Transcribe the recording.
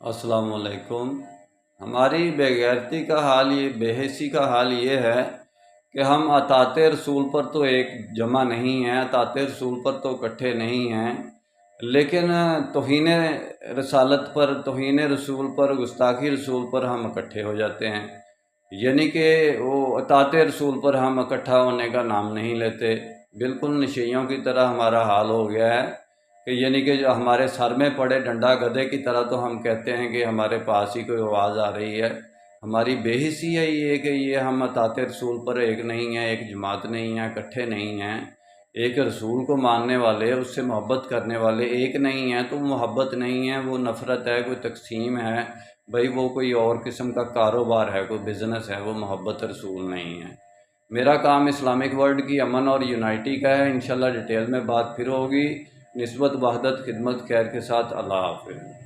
अस्सलाम वालेकुम। हमारी बेगैरती का हाल ये बेहिसी का हाल ये है कि हम अतात रसूल पर तो एक जमा नहीं हैं, अतात रसूल पर तो इकट्ठे नहीं हैं, लेकिन तौहीन रसालत पर, तौहीन रसूल पर, गुस्ताखी रसूल पर हम इकट्ठे हो जाते हैं। यानी कि वो अतात रसूल पर हम इकट्ठा होने का नाम नहीं लेते। बिल्कुल नशेइयों की तरह हमारा हाल हो गया है कि यानी कि जो हमारे सर में पड़े डंडा गधे की तरह तो हम कहते हैं कि हमारे पास ही कोई आवाज़ आ रही है। हमारी बेहिसी है ये कि ये हम अतात रसूल पर एक नहीं हैं, एक जमात नहीं है, इकट्ठे नहीं हैं। एक रसूल को मानने वाले, उससे मोहब्बत करने वाले एक नहीं हैं, तो मोहब्बत नहीं है, वो नफ़रत है, कोई तकसीम है भाई, वो कोई और किस्म का कारोबार है, कोई बिज़नेस है, वो मोहब्बत रसूल नहीं है। मेरा काम इस्लामिक वर्ल्ड की अमन और यूनाइटी का है। इंशाल्लाह डिटेल में बात फिर होगी। निस्बत वहदत खिदमत खैर के साथ। अल्लाह हाफ़िज़।